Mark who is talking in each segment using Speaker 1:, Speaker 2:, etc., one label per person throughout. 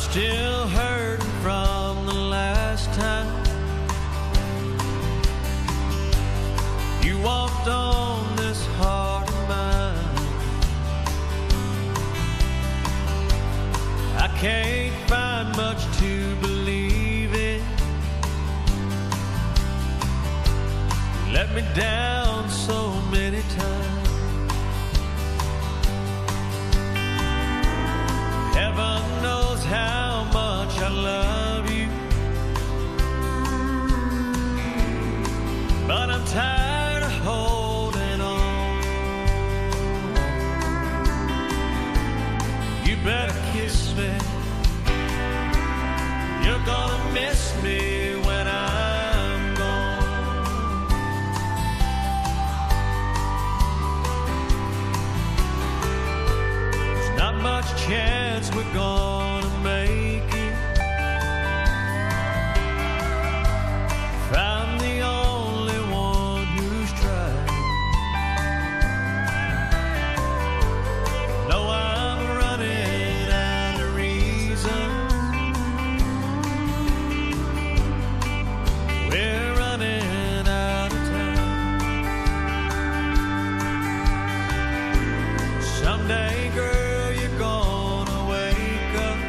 Speaker 1: still hurting from the last time you walked on this heart of mine. I can't find much to believe in. You let me down so many times. Heaven knows how much I love you, but I'm tired of holding on. You better kiss me. You're gonna miss me when I'm gone. There's not much chance we're gonna make it. If I'm the only one who's tried. No, I'm running out of reasons. We're running out of time. Someday, girl, you're gonna wake up,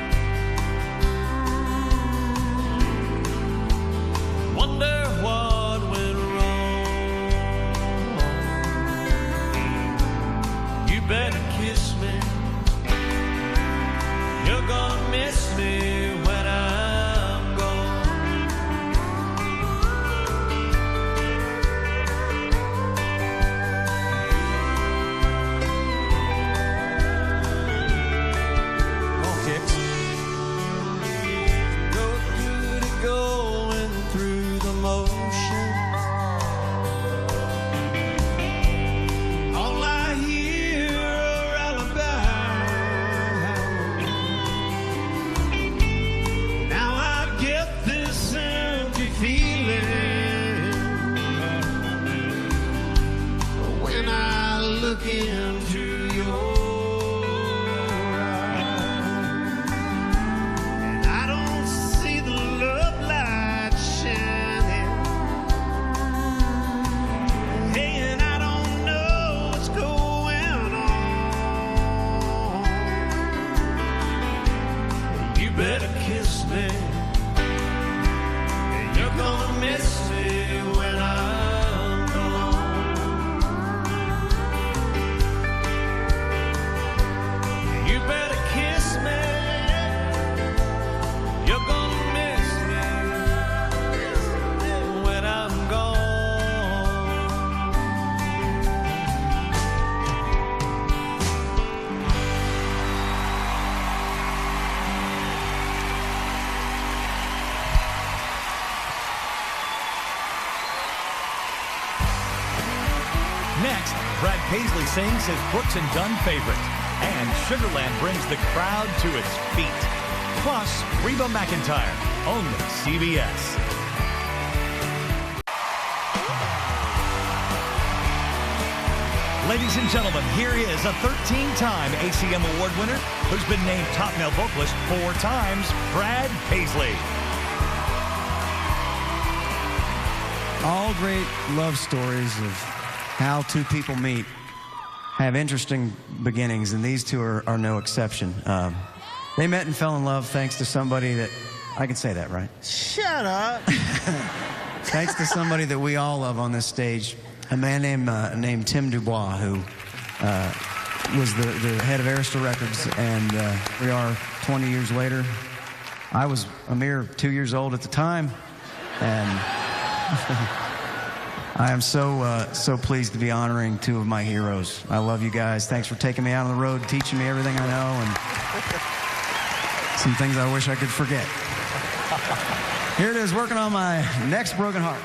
Speaker 1: wonder what went wrong. You better kiss me. You're gonna miss me when I'm gone. Go Kicks. No good at going through the motions. All I hear are alibis. Now I get this empty feeling when I look into your eyes, and I don't see the love light shining. Hey, and I don't know what's going on. You better kiss me. And you're gonna miss me when I'm gone. You better kiss me. You're gonna miss me when I'm gone.
Speaker 2: Next, Brad Paisley sings his Brooks and Dunn favorite, and Sugarland brings the crowd to its feet. Plus, Reba McEntire, only CBS. Ladies and gentlemen, here is a 13-time ACM Award winner who's been named top male vocalist 4 times, Brad Paisley.
Speaker 3: All great love stories of how two people meet have interesting beginnings, and these two are no exception. They met and fell in love thanks to somebody that, I can say that, right?
Speaker 4: Shut up.
Speaker 3: Thanks to somebody that we all love on this stage, a man named Tim Dubois, who was the head of Arista Records, and we are 20 years later. I was a mere 2 years old at the time, and I am so pleased to be honoring 2 of my heroes. I love you guys. Thanks for taking me out on the road, teaching me everything I know, and some things I wish I could forget. Here it is, working on my next broken heart.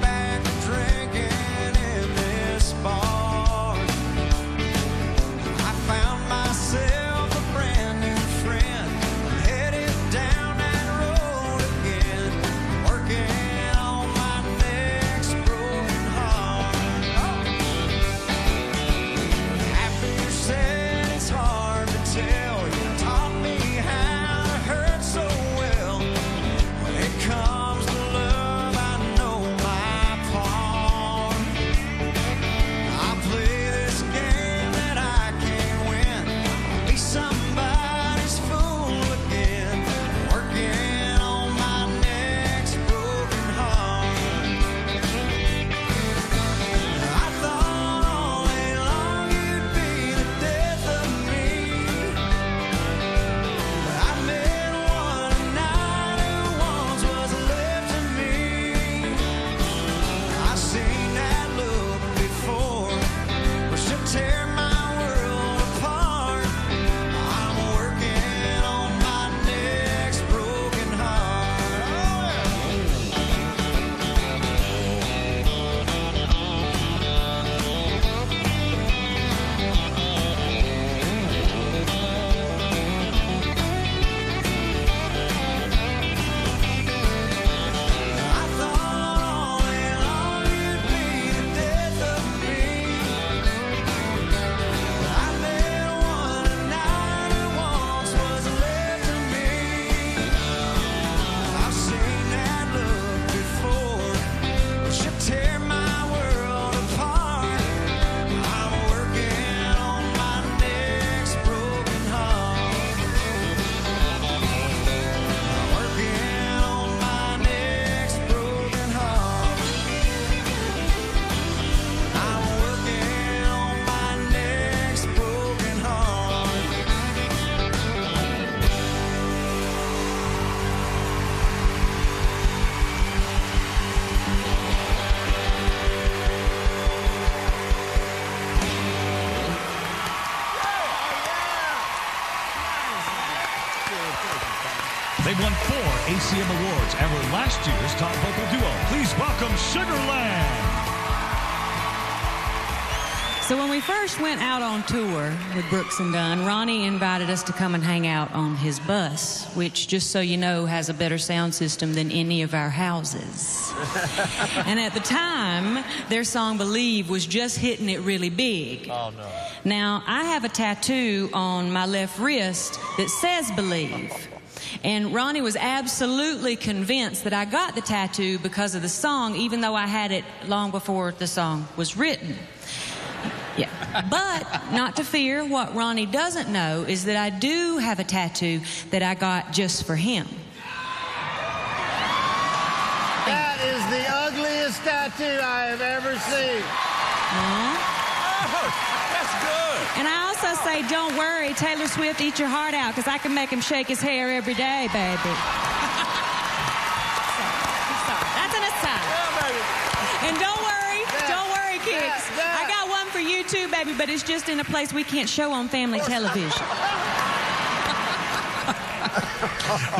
Speaker 1: Back
Speaker 2: They've won 4 ACM Awards and were last year's top vocal duo. Please welcome Sugarland.
Speaker 4: So when we first went out on tour with Brooks and Dunn, Ronnie invited us to come and hang out on his bus, which, just so you know, has a better sound system than any of our houses. And at the time, their song Believe was just hitting it really big.
Speaker 1: Oh, no.
Speaker 4: Now, I have a tattoo on my left wrist that says Believe. And Ronnie was absolutely convinced that I got the tattoo because of the song, even though I had it long before the song was written. Yeah. But not to fear, what Ronnie doesn't know is that I do have a tattoo that I got just for him.
Speaker 5: That is the ugliest tattoo I have ever seen.
Speaker 4: Oh,
Speaker 2: That's good.
Speaker 4: and I also say, don't worry, Taylor Swift, eat your heart out, because I can make him shake his hair every day, baby. Sorry. That's an aside. And don't worry, kids. I got one for you too, baby, but it's just in a place we can't show on family television.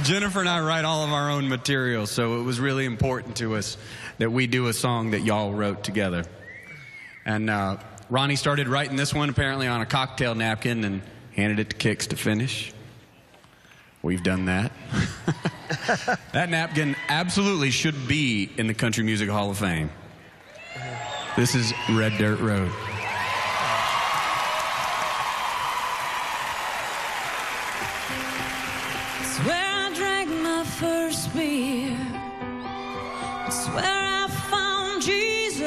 Speaker 6: Jennifer and I write all of our own material, so it was really important to us that we do a song that y'all wrote together. And Ronnie started writing this one apparently on a cocktail napkin and handed it to Kix to finish. We've done that. That napkin absolutely should be in the Country Music Hall of Fame. This is Red Dirt Road.
Speaker 4: It's where I drank my first beer. It's where I found Jesus.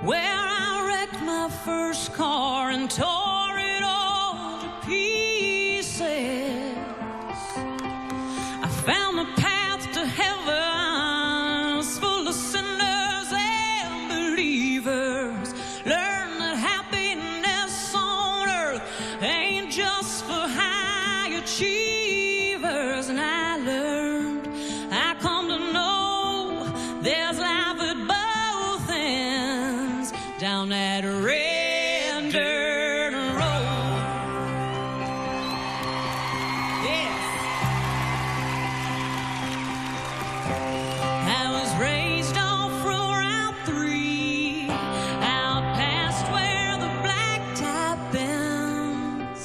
Speaker 4: Where I wrecked my first car and tore it all to pieces. I found the path to heaven, it's full of sinners and believers. Learn that happiness on earth ain't just for high achievers. And I learned, I come to know, there's life at both ends down that red dirt road. Yes. I was raised off Route 3, out past where the blacktop ends.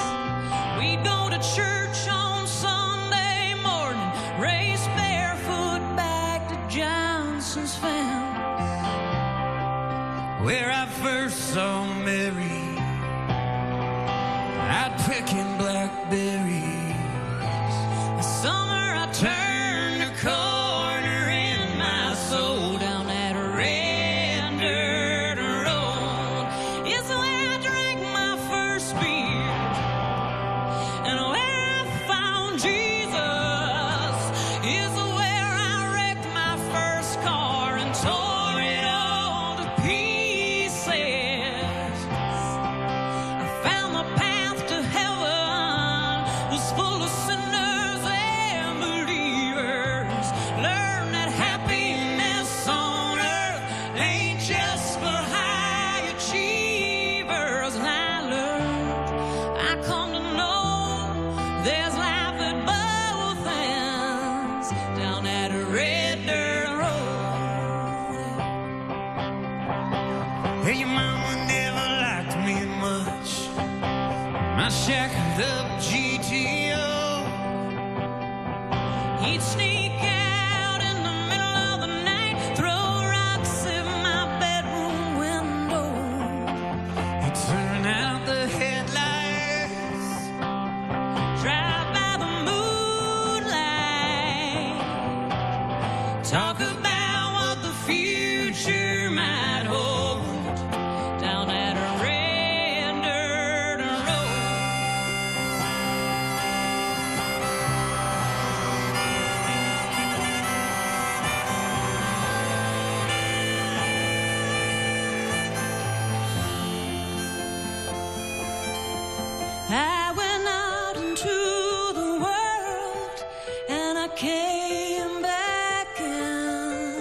Speaker 4: We'd go to church on Sunday morning, race barefoot back to Johnson's Fence,
Speaker 1: Where I first saw Mary, out picking blackberries.
Speaker 4: the summer I turned a corner in my soul down that red dirt road. It's where I drank my first beer and where I found Jesus. It's where I wrecked my first car and tore it all to pieces. I found the path to heaven was full of sinners and believers. Learn that happiness on earth ain't just for high achievers. And I learned, I come to know, there's life at both ends down that red dirt road.
Speaker 1: Hey, your mama never liked me much. My shackled up GTO.
Speaker 4: He'd sneak out in the middle of the night, throw rocks in my bedroom window.
Speaker 1: He'd turn out the headlights.
Speaker 4: Drive by the moonlight, talk about what the future might hold down that red dirt road. I went out into the world and I came back in.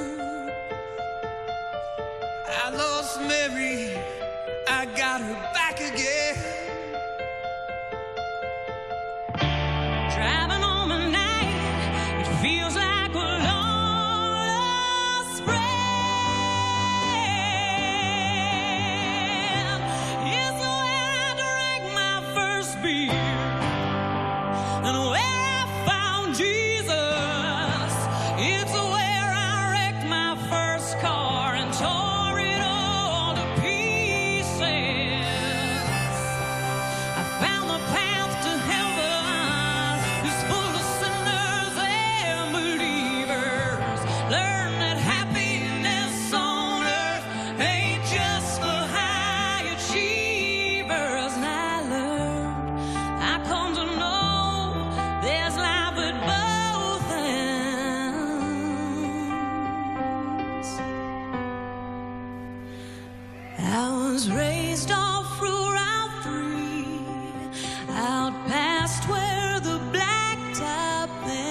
Speaker 4: out past where the blacktop ends.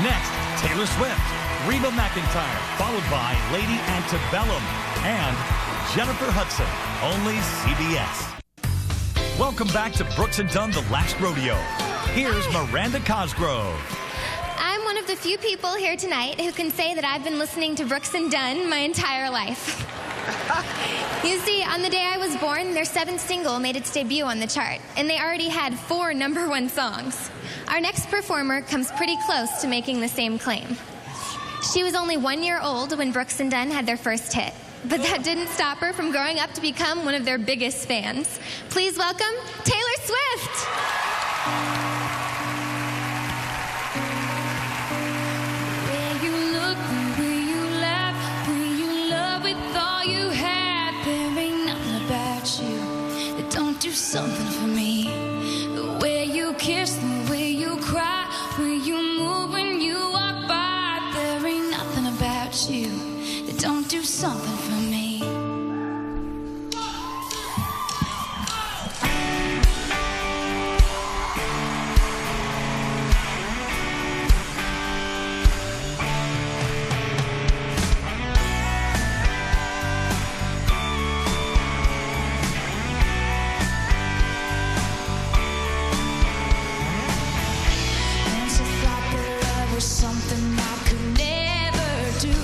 Speaker 2: Next, Taylor Swift, Reba McEntire, followed by Lady Antebellum and Jennifer Hudson, only CBS. Welcome back to Brooks and Dunn, The Last Rodeo. Here's Miranda Cosgrove.
Speaker 7: I'm one of the few people here tonight who can say that I've been listening to Brooks and Dunn my entire life. You see, on the day I was born, their 7th single made its debut on the chart, and they already had 4 #1 songs. Our next performer comes pretty close to making the same claim. She was only 1 year old when Brooks and Dunn had their first hit, but that didn't stop her from growing up to become one of their biggest fans. Please welcome Taylor Swift.
Speaker 4: Where you look, where you laugh, where you love with all you have, there ain't nothing about you that don't do something for me. The way you kiss, the way you cry, where you move when you walk by, there ain't nothing about you that don't do something for me. Once I thought that love was something I could never do.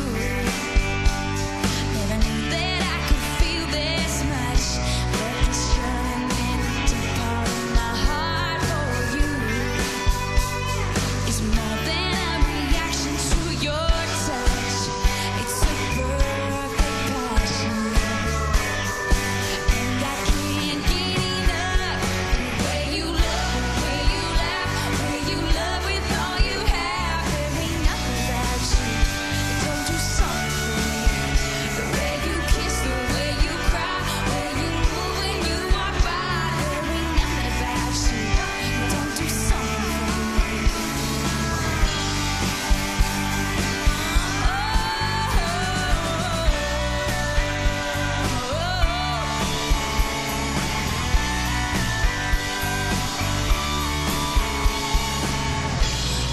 Speaker 4: Never knew that I could feel this much. But this yearning in a deep part of my heart for you is more than a reaction to your touch. It's a perfect passion, and I can't get enough. The way you look, the way you laugh, the way you love with all you have, there ain't nothing about you that don't do something for me. The way you kiss, the way you cry, the way you move when you walk by, there ain't nothing about you that don't do something for me.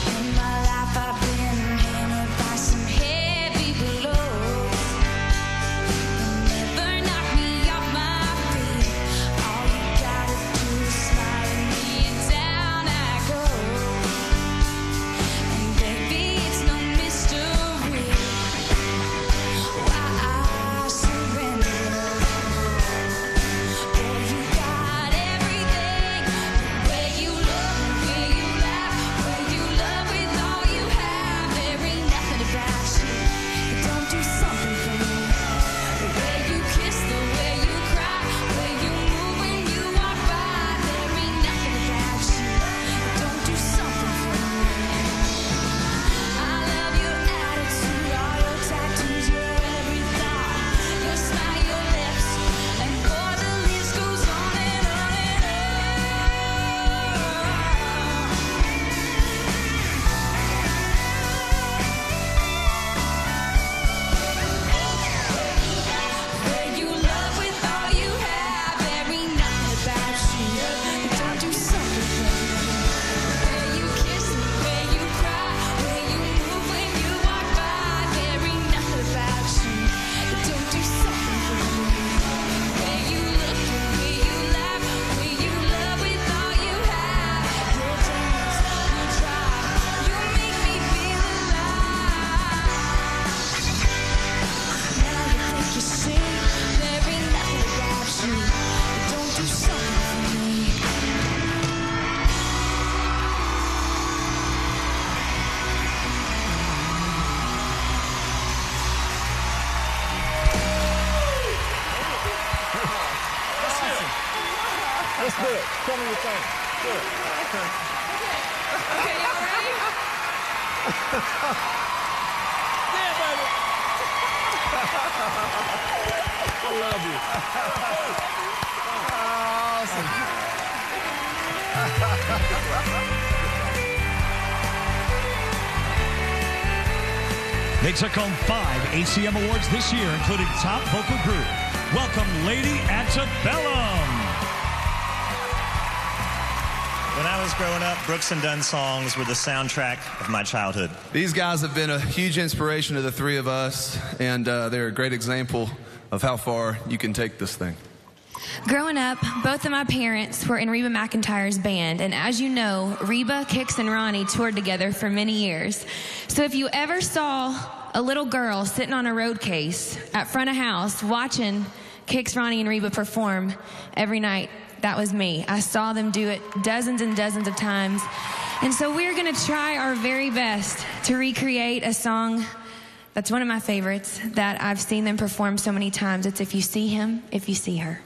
Speaker 4: In my life I've been hammered by some heavy blows. They'll never knock me off my feet. All you gotta do is smile at me and down I go. And baby, it's no mystery why I surrender. Boy, you got everything. The way you look, the way you laugh, the way you love with all you have, there ain't nothing about you that don't do something for me. The way you kiss, the way you cry, the way you move when you walk by, there ain't nothing about you that don't do something for me. I love your attitude, all your tattoos, your every thought, your smile, your lips, and boy, the list goes on and on and on. Where you love with all you have, there ain't nothing about you that don't do something for me. Where you kiss, where you cry, where you move when you walk by, there ain't nothing about you that don't do something for me. Where you look, where you laugh, where you love with all you have, you dance, you drive, you make me feel alive. Now you think you see, there ain't nothing about you that don't do something for me.
Speaker 5: Let's do it. Tell me your thing. Do it.
Speaker 4: Okay, y'all ready?
Speaker 5: Yeah, baby. love you.
Speaker 2: They took home 5 ACM Awards this year, including Top Vocal Group. Welcome, Lady Antebellum.
Speaker 8: When I was growing up, Brooks and Dunn songs were the soundtrack of my childhood.
Speaker 9: These guys have been a huge inspiration to the three of us, and they're a great example of how far you can take this thing.
Speaker 10: Growing up, both of my parents were in Reba McEntire's band, and as you know, Reba, Kix, and Ronnie toured together for many years. So if you ever saw a little girl sitting on a road case at front of house watching Kix, Ronnie, and Reba perform every night, that was me. I saw them do it dozens and dozens of times. And so we're going to try our very best to recreate a song that's one of my favorites that I've seen them perform so many times. It's If You See Him, If You See Her.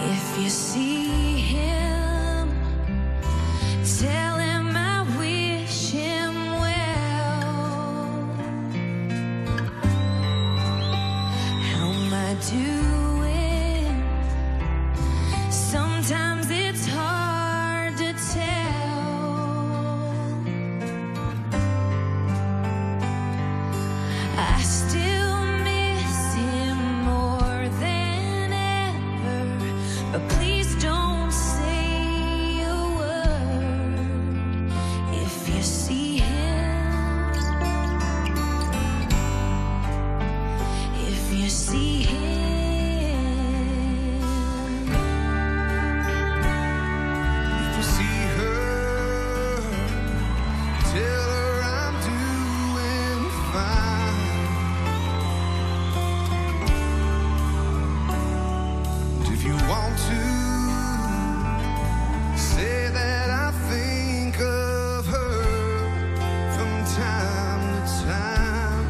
Speaker 10: If you see him, tell him I wish him well. How am I doing? Sometimes it's hard to tell. I still miss him more than ever, but please don't say a word. If you see him, if you see him.
Speaker 1: If you see her, tell her I'm doing fine. And if you want to, say that I think of her from time to time.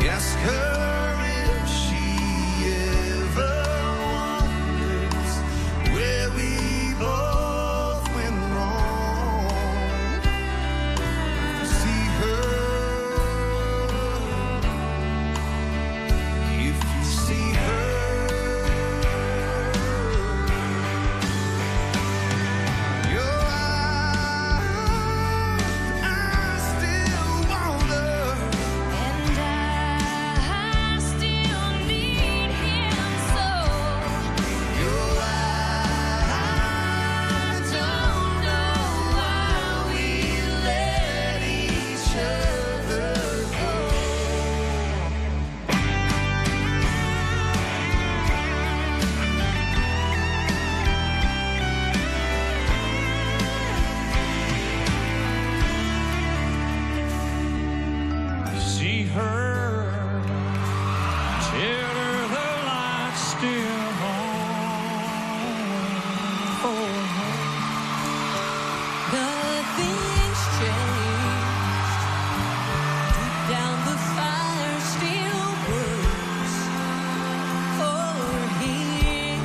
Speaker 1: Ask her if she ever wonders where we both went wrong. See her, if you see her, your eyes still wander.
Speaker 10: And I still need him so.
Speaker 1: Your eyes don't know why we let each other go.
Speaker 2: See her, tell her the light's still on for her.
Speaker 4: Nothing's changed. Deep down the fire still burns for him.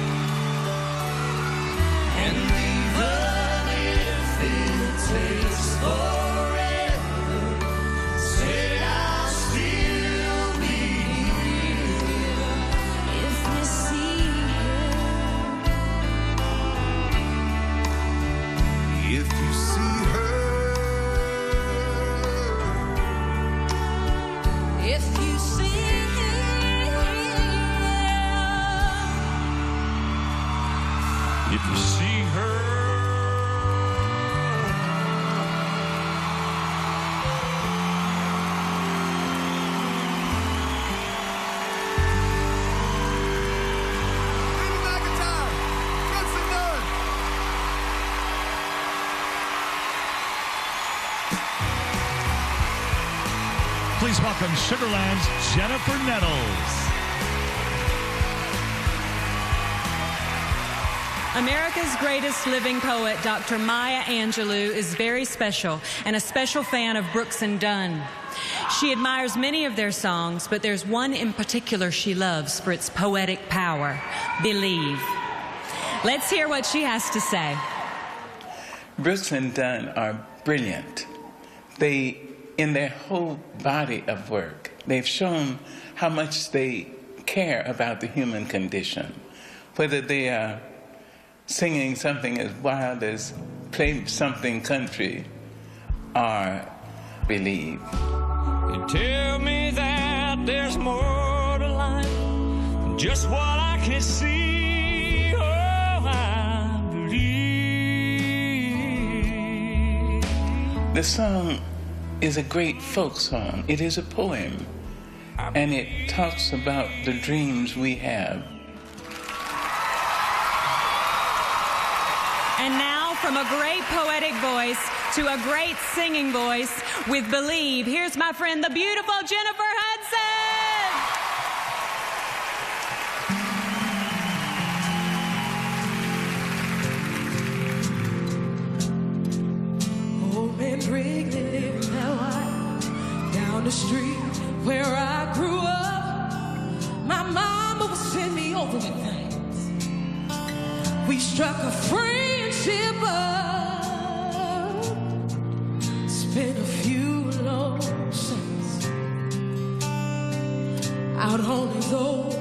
Speaker 1: And even if it takes forever, say I'll still be here.
Speaker 10: If you see him,
Speaker 1: If you see her,
Speaker 4: If you see him,
Speaker 2: If you see her,
Speaker 1: Reba McEntire, Brooks and Dunn.
Speaker 2: please welcome Sugarland's Jennifer Nettles.
Speaker 11: America's greatest living poet, Dr. Maya Angelou, is very special and a special fan of Brooks and Dunn. She admires many of their songs, but there's one in particular she loves for its poetic power, Believe. Let's hear what she has to say.
Speaker 12: Brooks and Dunn are brilliant. They, in their whole body of work, they've shown how much they care about the human condition. Whether they are singing something as wild as Play Something Country or Believe.
Speaker 1: You tell me that there's more to life than just what I can see. Oh, I believe.
Speaker 12: The song is a great folk song. It is a poem, and it talks about the dreams we have.
Speaker 11: And now, from a great poetic voice to a great singing voice with Believe, here's my friend, the beautiful Jennifer Hudson.
Speaker 4: Old man Wrigley living that way down the street where I grew up. My mama would send me over with things. We struck a friendship up, spent a few long summers out on his old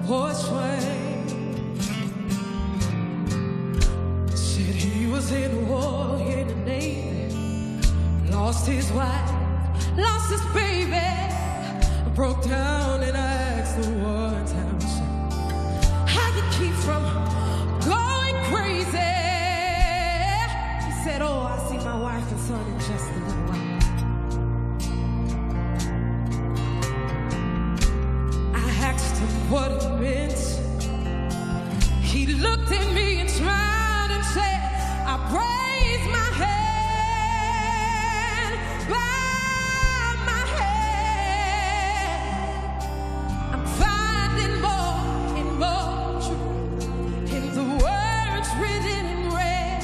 Speaker 4: porch swing. Said he was in the war, in the Navy, lost his wife, lost his baby, broke down and I asked him one time, I said, how you keep from going crazy? He said, oh, I see my wife and son in just a little while. I asked him what it meant. He looked at me and smiled and said, I raised my hand, bow my head. I'm finding more and more truth in the words written in red.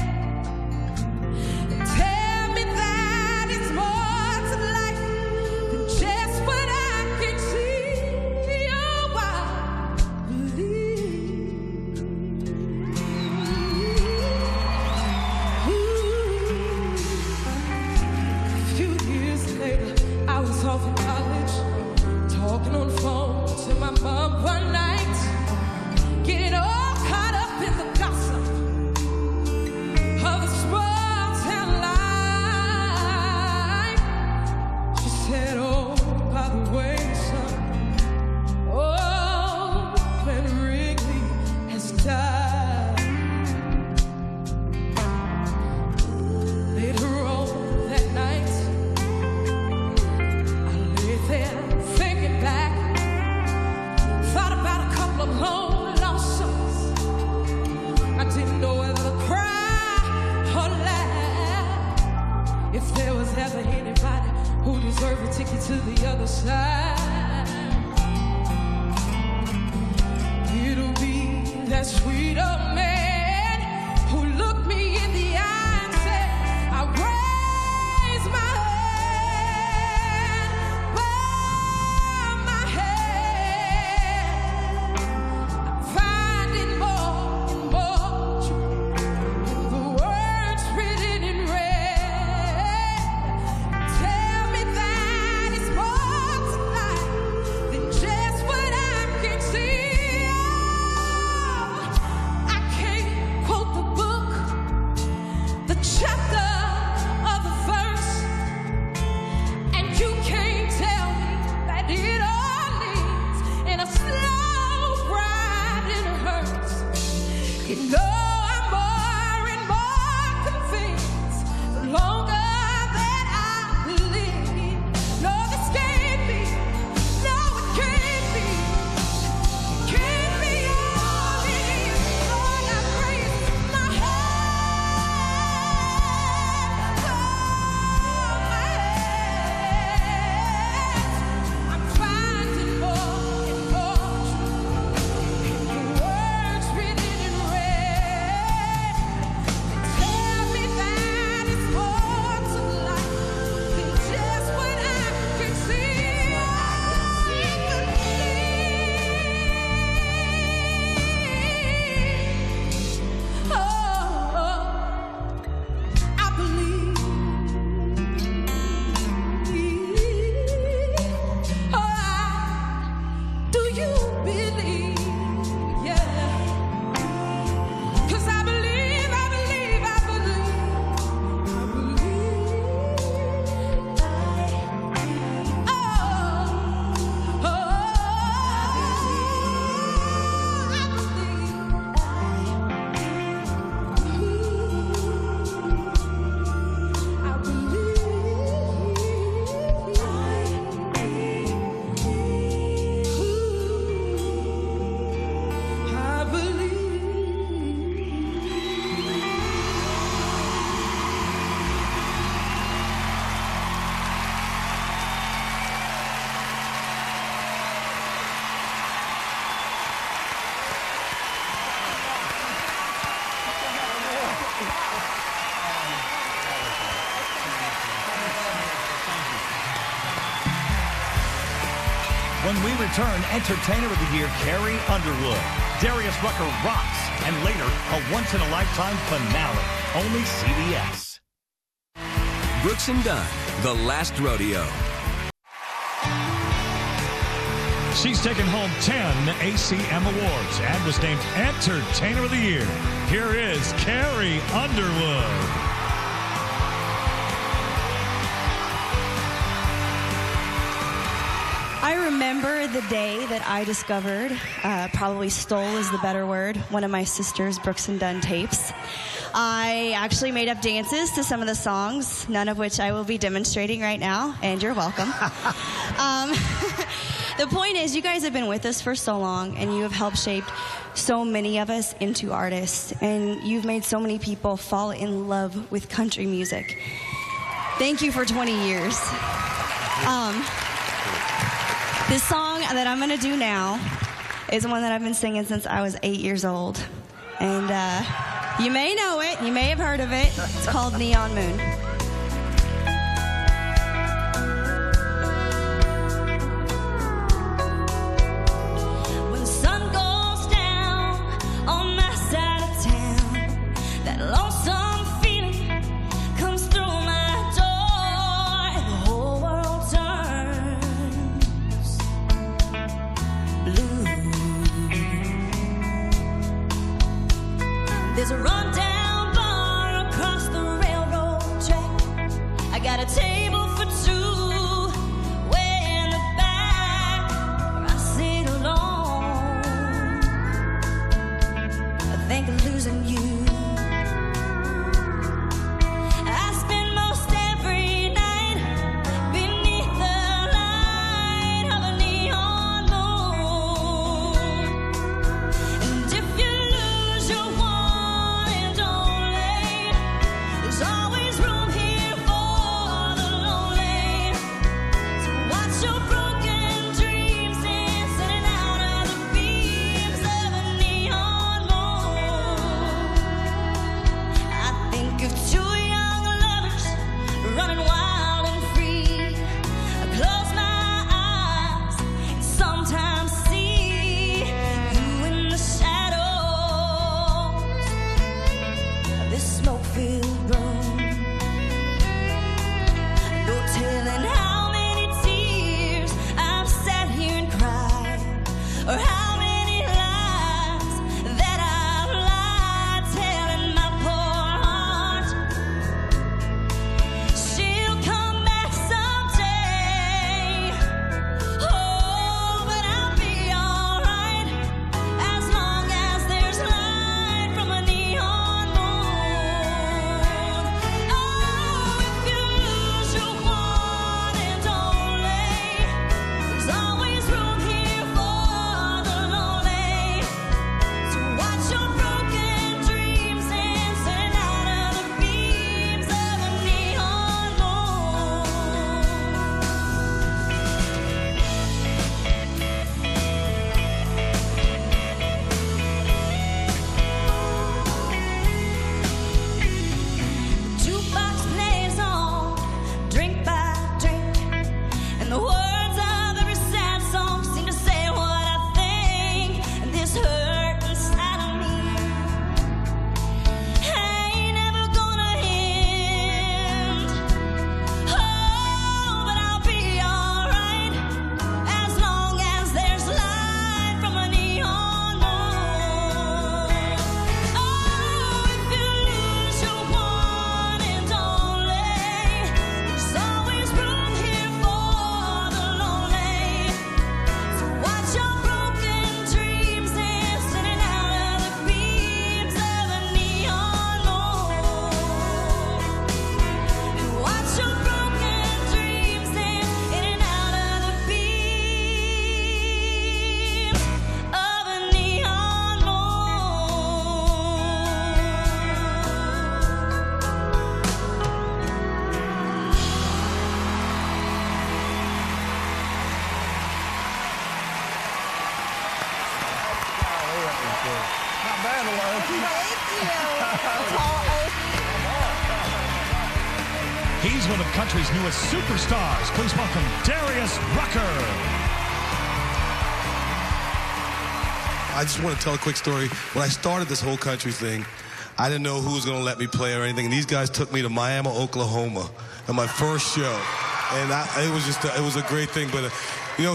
Speaker 4: Tell me that it's more to life than just what I can see. Oh, I believe. A few years later, I was off in college, talking on the phone to my mom one night, getting all caught up in the gossip of the small town life. She said, oh, by the way, son, oh, Ben Wrigley has died. Later on that night, I lay there thinking back, thought about a couple of long lost souls. I didn't know whether to cry or laugh. If there was ever anybody who deserved a ticket to the other side, it'll be that sweet old man who looked me in the eye and said, I raise my hand, bow my head. I'm finding more and more truth in the words written in red. Tell me that it's more to life than just what I can see. Oh, I can't quote the book, the chapter of the verse, and you can't tell me that it all leads in a slow ride and it hurts. You know I'm more and more convinced the longer that I believe. No, this can't be. No, it can't be. It can't be all it is. Lord, I raise my hand, bow my head. I'm finding more and more truth in the words written in red. you believe? Yeah. 'Cause I believe, I believe, I believe, I believe. Oh, oh, I believe. I
Speaker 2: When we return, Entertainer of the Year, Carrie Underwood. Darius Rucker rocks, and later, a once-in-a-lifetime finale. Only CBS.
Speaker 13: Brooks and Dunn, The Last Rodeo.
Speaker 14: She's taken home 10 ACM Awards and was named Entertainer of the Year. Here is Carrie Underwood.
Speaker 15: I remember the day that I discovered, probably stole is the better word, one of my sister's Brooks and Dunn tapes. I actually made up dances to some of the songs, none of which I will be demonstrating right now, and you're welcome. The point is, you guys have been with us for so long, and you have helped shape so many of us into artists, and you've made so many people fall in love with country music. Thank you for 20 years. This song that I'm going to do now is one that I've been singing since I was 8 years old. And you may know it. You may have heard of it. It's called Neon Moon.
Speaker 4: When the sun goes down on my side of town, that lonesome feeling comes through my door, and the whole world turns blue. There's a rundown bar across the railroad track.
Speaker 5: Not bad, Alone.
Speaker 14: He's one of country's newest superstars. Please welcome Darius Rucker.
Speaker 16: I just want to tell a quick story. When I started this whole country thing, I didn't know who was going to let me play or anything. And these guys took me to Miami, Oklahoma, at my first show. And it was a great thing. But,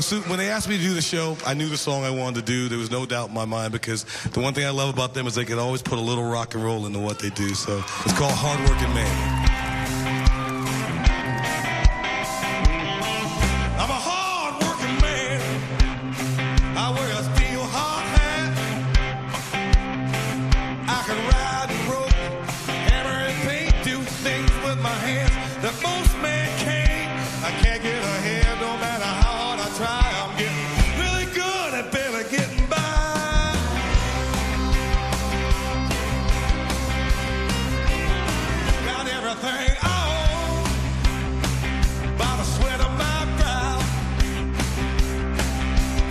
Speaker 16: so when they asked me to do the show, I knew the song I wanted to do. There was no doubt in my mind, because the one thing I love about them is they can always put a little rock and roll into what they do. So it's called Hard Working Man. I'm a hard-working man. I wear a steel hard hat. I can ride and rope, hammer and paint, do things with my hands that most men can't. I can't get ahead no matter how hard I try. I'm getting really good at barely getting by. Got everything I own by the sweat of my brow.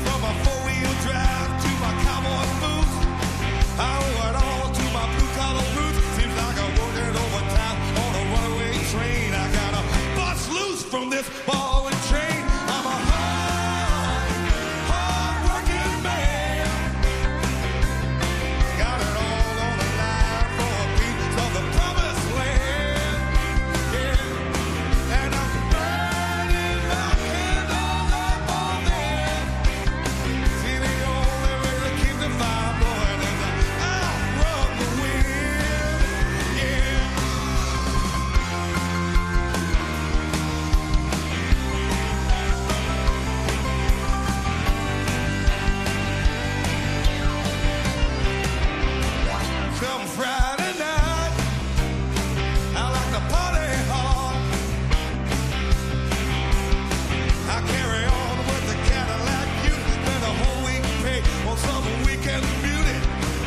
Speaker 16: From my four-wheel drive to my cowboy boots, I owe it all to my blue-collar roots. Seems like I'm working overtime on a runaway train. I gotta bust loose from this ball and train. I'm a hard-working man. Got it all on the line for a piece of the promised land. Yeah, and I'm burning my candle up on there. See, the only way to keep the fire blowing is to outrun the wind. Yeah. Come Friday night, I like to party hard. I carry on with the Cadillac youth, spend a whole week pay on some weekend beauty.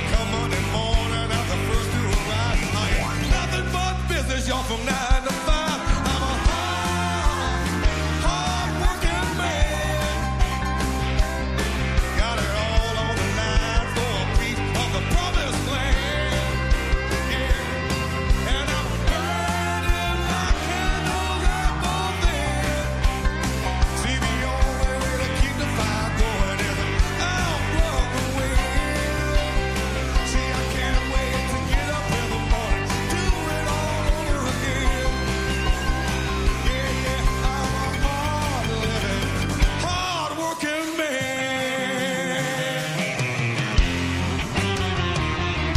Speaker 16: Come Monday morning at the first to arrive. I ain't nothing but business, y'all, from 9 to 5. I'm a hard-working man. Got it all on the line for a piece of the promised land. Yeah, and I'm burning my candles up on there. See, the only way to keep the fire going is to outrun the wind. See, I can't wait to get up in the morning, do it all over again. Yeah, I'm a hard-living, hard-working man.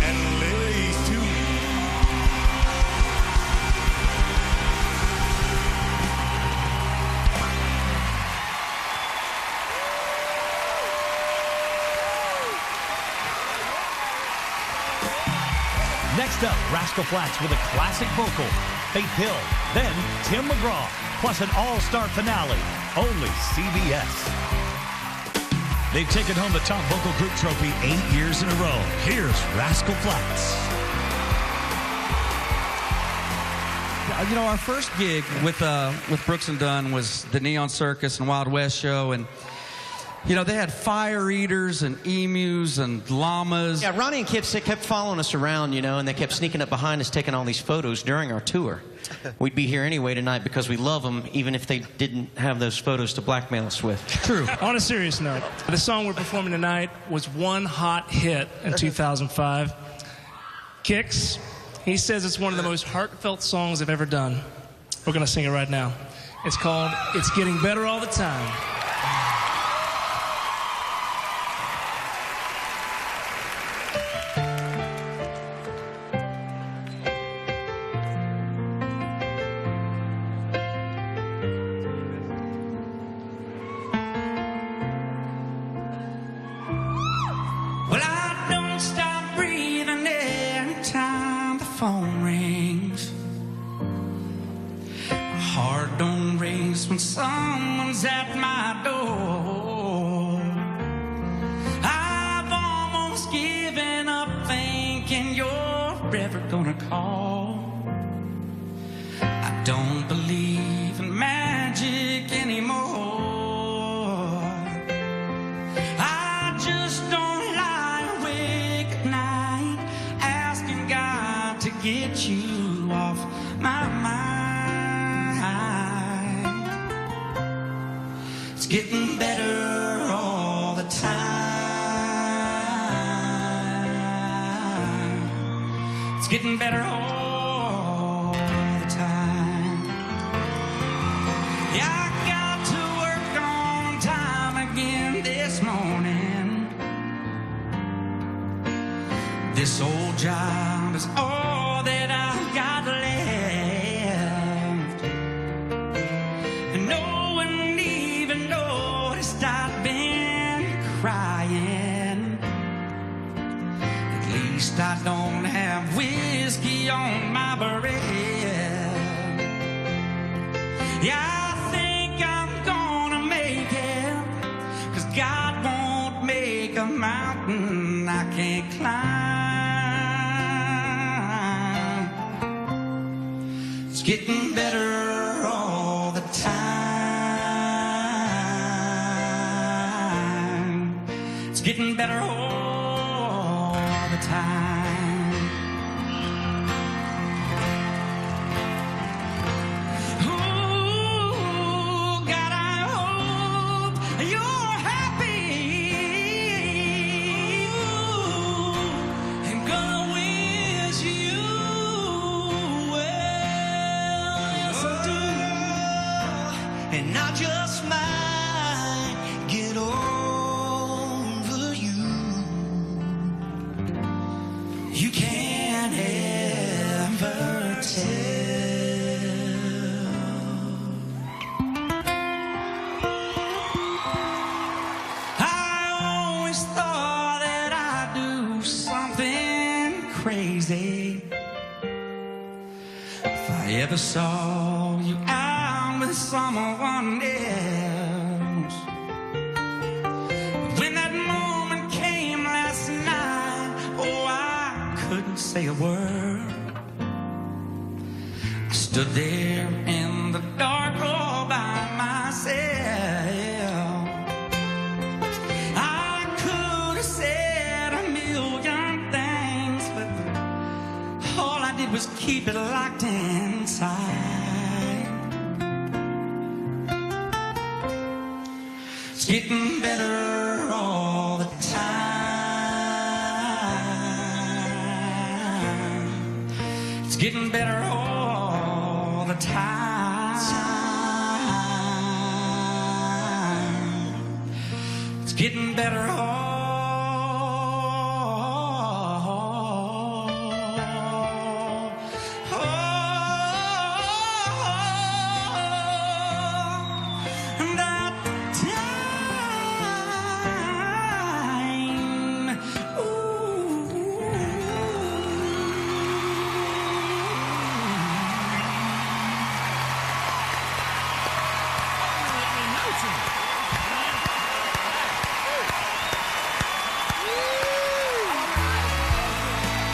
Speaker 16: And ladies, too.
Speaker 2: Next up, Rascal Flatts with a classic vocal, Faith Hill, then Tim McGraw, plus an all-star finale, only CBS.
Speaker 14: They've taken home the top vocal group trophy 8 years in a row. Here's Rascal Flatts.
Speaker 17: Our first gig with Brooks and Dunn was the Neon Circus and Wild West show, and they had fire eaters and emus and llamas.
Speaker 18: Yeah, Ronnie and Kip kept following us around, and they kept sneaking up behind us, taking all these photos during our tour. We'd be here anyway tonight because we love them, even if they didn't have those photos to blackmail us with.
Speaker 17: True.
Speaker 19: On a serious note, the song we're performing tonight was one hot hit in 2005. Kix, he says it's one of the most heartfelt songs I've ever done. We're going to sing it right now. It's called It's Getting Better All the Time.
Speaker 4: Well, I don't stop breathing every time the phone rings. My heart don't race when someone's at my door. I've almost given up thinking you're ever gonna call. I don't believe in magic anymore. I just don't lie awake
Speaker 20: you off my mind. It's getting better all the time. It's getting better all the time. Yeah, I got to work on time again this morning. This old job is all that I've got left. And no one even noticed I've been crying. At least I don't have whiskey on my breath. Yeah, I think I'm gonna make it, 'cause God won't make a mountain I can't climb. It's getting better all the time. It's getting better all the time. Ooh, God, I hope you're happy. Ooh, I'm gonna wish you well, yes I do. And I just might get over you. You can't ever tell. I always thought that I'd do something crazy if I ever saw you out with someone else. But when that moment came last night, oh, I couldn't say a word. I stood there in the dark all by myself. I could have said a million things, but all I did was keep it locked inside. It's getting better all the time. It's getting better all the time. It's getting better all.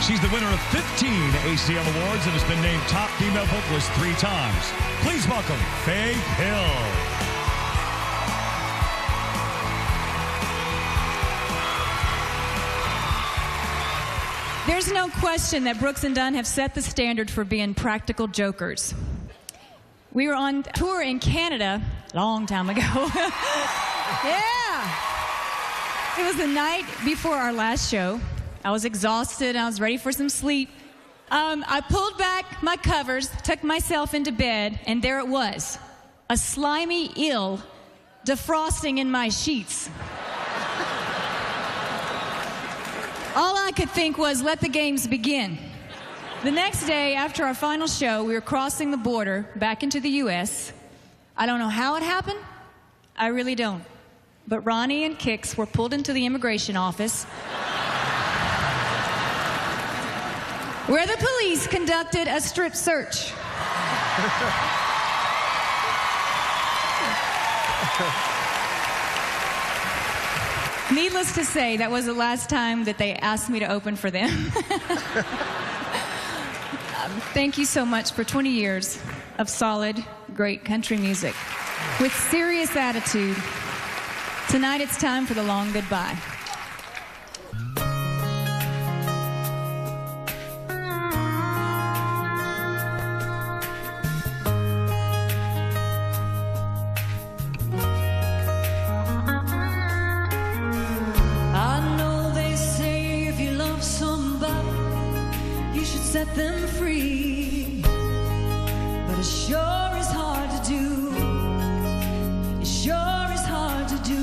Speaker 14: She's the winner of 15 ACM Awards and has been named Top Female Vocalist 3 times. Please welcome Faye Hill.
Speaker 21: There's no question that Brooks and Dunn have set the standard for being practical jokers. We were on tour in Canada a long time ago. Yeah! It was the night before our last show. I was exhausted. I was ready for some sleep. I pulled back my covers, tucked myself into bed, and there it was, a slimy eel defrosting in my sheets. All I could think was, let the games begin. The next day, after our final show, we were crossing the border back into the U.S. I don't know how it happened. I really don't. But Ronnie and Kix were pulled into the immigration office, where the police conducted a strip search. Needless to say, that was the last time that they asked me to open for them. Thank you so much for 20 years of solid, great country music with serious attitude. Tonight it's time for the long goodbye.
Speaker 4: set them free. But it sure is hard to do. It sure is hard to do.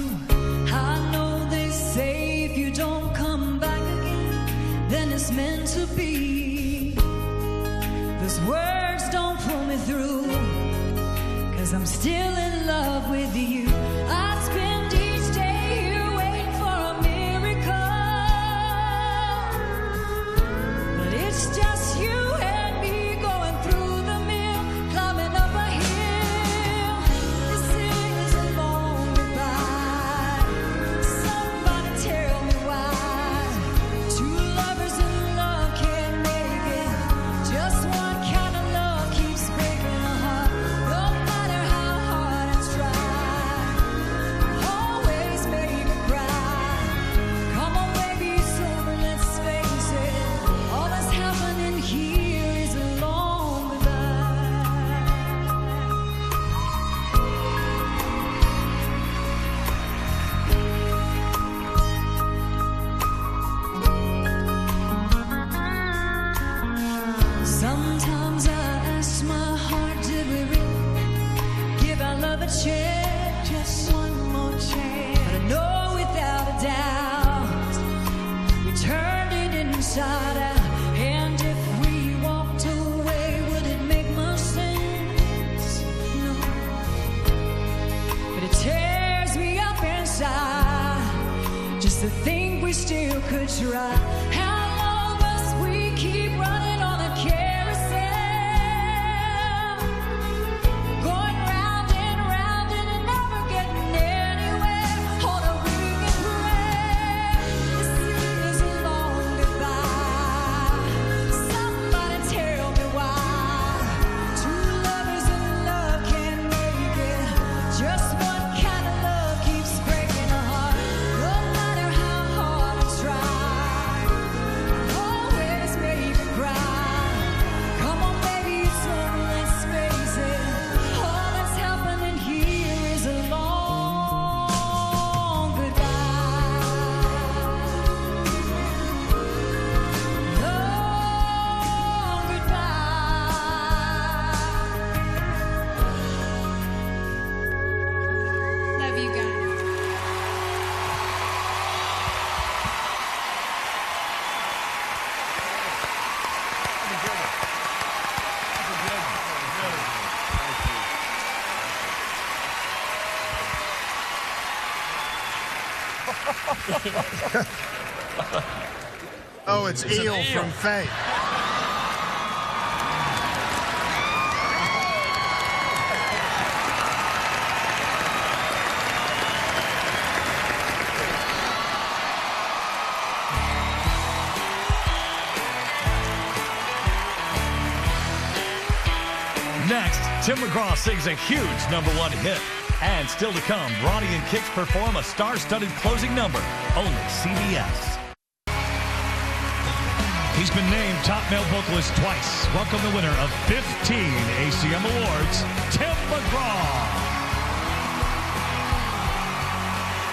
Speaker 4: I know they say if you don't come back again, then it's meant to be. Those words don't pull me through, 'cause I'm still in love with you. I spend each day here waiting for a miracle, but it's just you and me going through the mill, climbing up a hill. This is a long goodbye. Somebody tell me why two lovers in love can't make it. Just one kind of love keeps breaking a heart, no matter how hard I try. Always make me cry. Come on, baby, it's over, let's face it. All that's happening here is a long goodbye. Sometimes I ask my heart, did we really give our love a chance? Just one more chance. But I know without a doubt, we turned it inside out. And if we walked away, would it make much sense? No. But it tears me up inside just to think we still could try. How long must we keep running on a carousel, going round and never getting anywhere on a ringing prayer? This is a long goodbye. Somebody tell me why two lovers in love can't make it. Just one kind of love keeps breaking a heart, no matter how hard I try. Always make me cry. Come on, baby, it's over, let's face it. All that's happening here is a long goodbye. Long goodbye. Love you guys.
Speaker 5: Oh, it's Eel from Faith.
Speaker 2: Next, Tim McGraw sings a huge #1 hit. And still to come, Ronnie and Kix perform a star-studded closing number, only CBS.
Speaker 14: He's been named top male vocalist twice. Welcome the winner of 15 ACM Awards, Tim McGraw.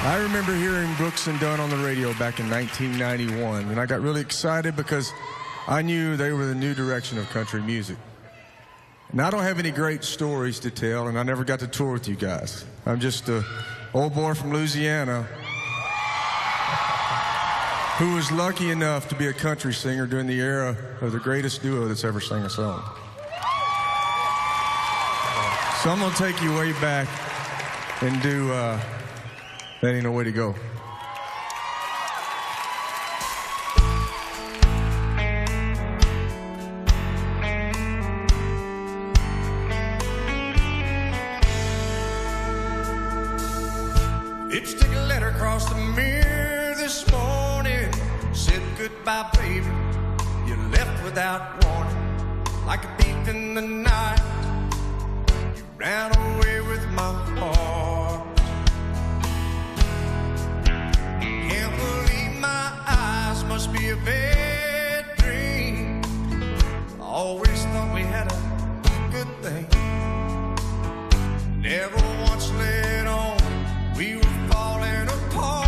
Speaker 3: I remember hearing Brooks and Dunn on the radio back in 1991, and I got really excited because I knew they were the new direction of country music. And I don't have any great stories to tell, and I never got to tour with you guys. I'm just an old boy from Louisiana who was lucky enough to be a country singer during the era of the greatest duo that's ever sang a song. So I'm going to take you way back and do That Ain't No Way to Go.
Speaker 16: Did you take a letter across the mirror this morning? Said goodbye, baby. You left without warning, like a thief in the night. You ran away with my heart. Can't believe my eyes must be a bad dream. I always thought we had a good thing. Never once let on we were falling apart.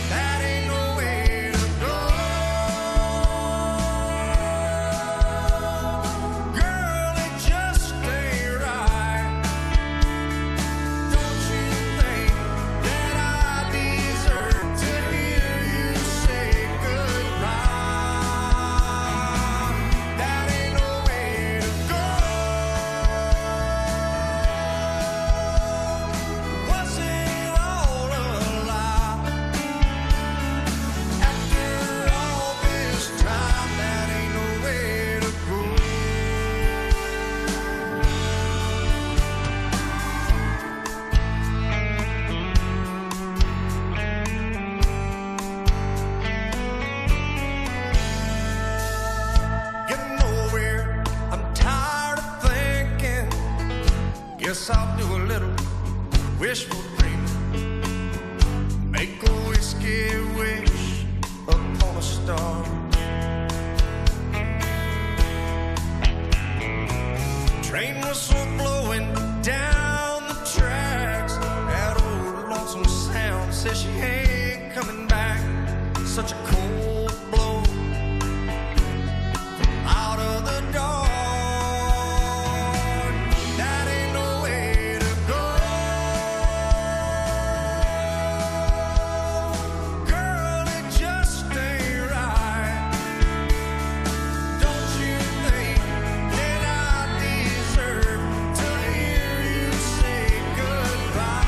Speaker 16: That ain't no way to go. Guess I'll do a little wishful dreaming. Make a whiskey wish upon a star. Train whistle blowing down the tracks. That old lonesome sound says she ain't coming back. Such a cold blow from out of the dark. That ain't no way to go. Girl, it just ain't right. Don't you think that I deserve to hear you say goodbye?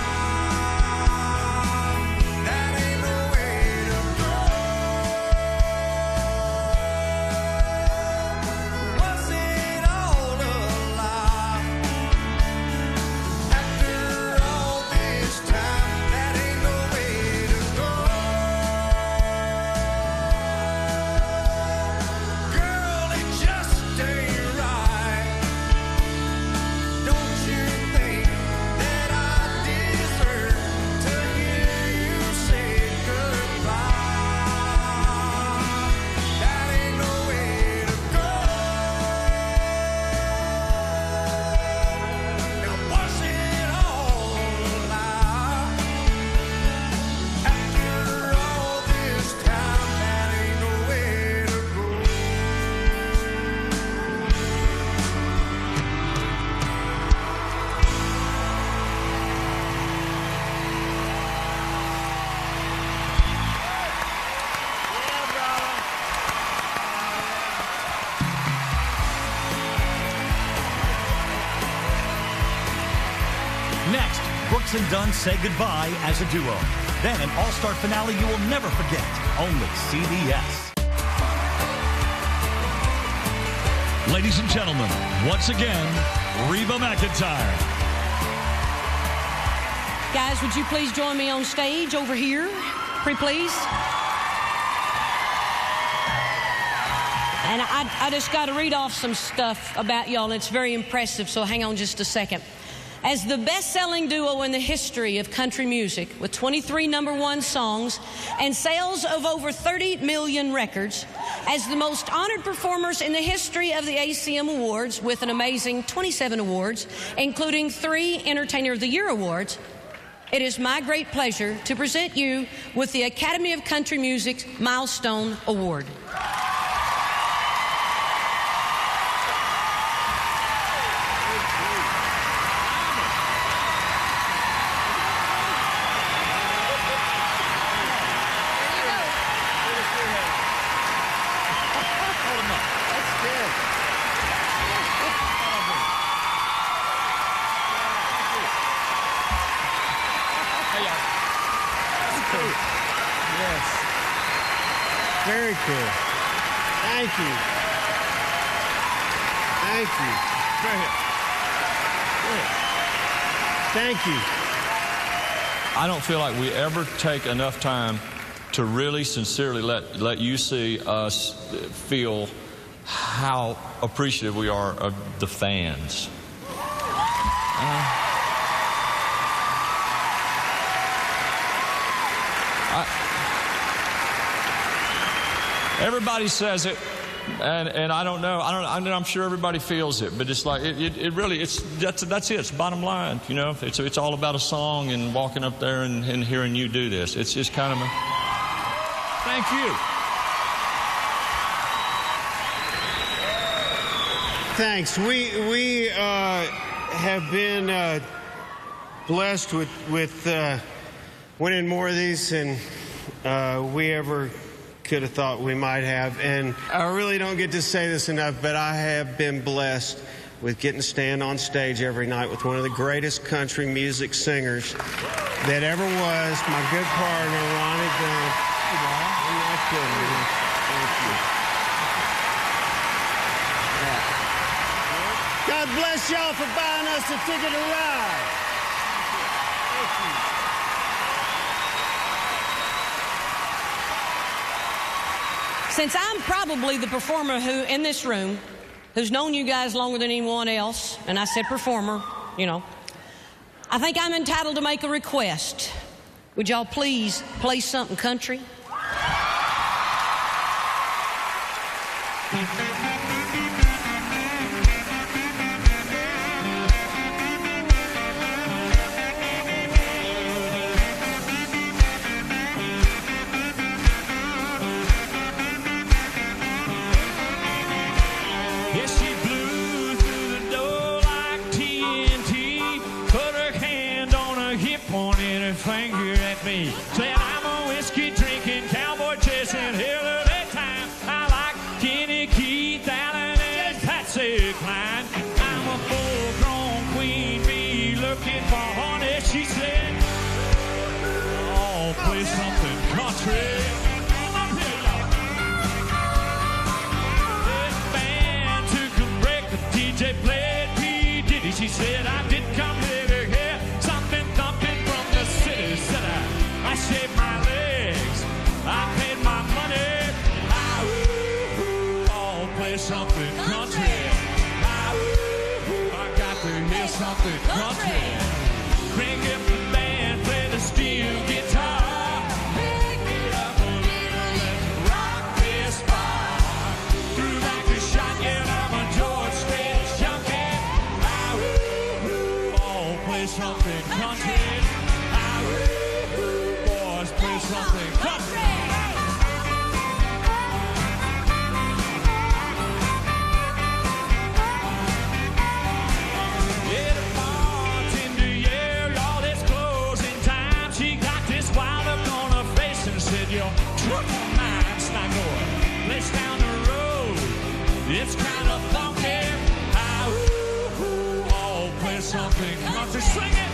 Speaker 16: That ain't no way to go. Was it all a lie? After all this time, that ain't no way to go. Girl, it just ain't right. Don't you think that I deserve to hear you say goodbye? That ain't no way to go. Now was it all a lie? After all this time, that ain't no way to go.
Speaker 2: Next, Brooks and Dunn say goodbye as a duo. Then an all-star finale you will never forget. Only CBS.
Speaker 14: Ladies and gentlemen, once again, Reba McEntire.
Speaker 6: Guys, would you please join me on stage over here? Pretty please. And I just got to read off some stuff about y'all, and it's very impressive, so hang on just a second. As the best-selling duo in the history of country music, with 23 #1 songs and sales of over 30 million records, as the most honored performers in the history of the ACM Awards, with an amazing 27 awards, including 3 Entertainer of the Year awards, it is my great pleasure to present you with the Academy of Country Music's Milestone Award.
Speaker 5: Yes. Very cool. Thank you. Thank you. Go ahead. Thank you.
Speaker 22: I don't feel like we ever take enough time to really sincerely let you see us feel how appreciative we are of the fans. Everybody says it, and I don't know. I'm sure everybody feels it, but it's like it really. That's it. It's bottom line. You know, it's all about a song and walking up there and hearing you do this. It's just kind of a thank you.
Speaker 5: Thanks. We have been blessed with winning more of these than we ever could have thought we might have. And I really don't get to say this enough, but I have been blessed with getting to stand on stage every night with one of the greatest country music singers that ever was, my good partner, Ronnie Dunn. God bless y'all for buying us a ticket to ride.
Speaker 6: Since I'm probably the performer who, in this room, who's known you guys longer than anyone else, and I said performer, you know, I think I'm entitled to make a request. Would y'all please play something country?
Speaker 1: Yes, she blew through the door like TNT. Put her hand on her hip, pointed her finger at me. Said, I'm a whiskey drinking, cowboy chasing, hell of a time. I like Kenny, Keith, Allen, and Patsy Cline. I'm a full-grown queen bee looking for honey. She said, oh, play something country. DJ played P. Diddy. She said, I did come here to hear something thumping from the city. Said I shaved my legs, I paid my money. Oh, play something country. I got to hear something country. Bring up the band, play the steel guitar. Pick it up a little, let's rock this bar. Threw back the shot, yeah, I'm a George Strait. Something country. Boys, play something country. Yeah, the bartender yelled, all this closing time. She got this wild look on her face and said, your truck of mine's not going. Place down the road, it's kind of funky. Oh, play something country. Sing it.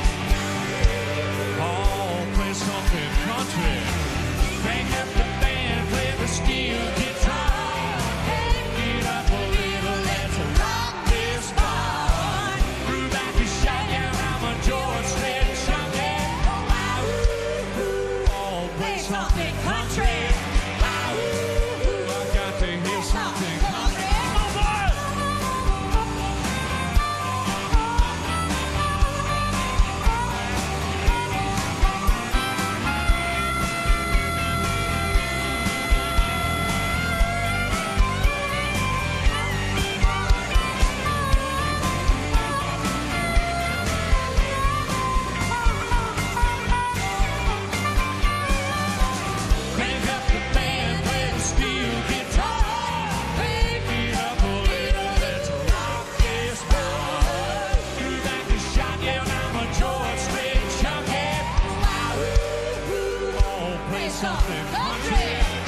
Speaker 1: Oh, play something country. Bring up the band, play the steel guitar. Pick it up a little, let's rock this bar. Threw back the shot, yeah, I'm a George Strait junkie. Oh, play something country. I got to hear something country. Come on, boys! Something country.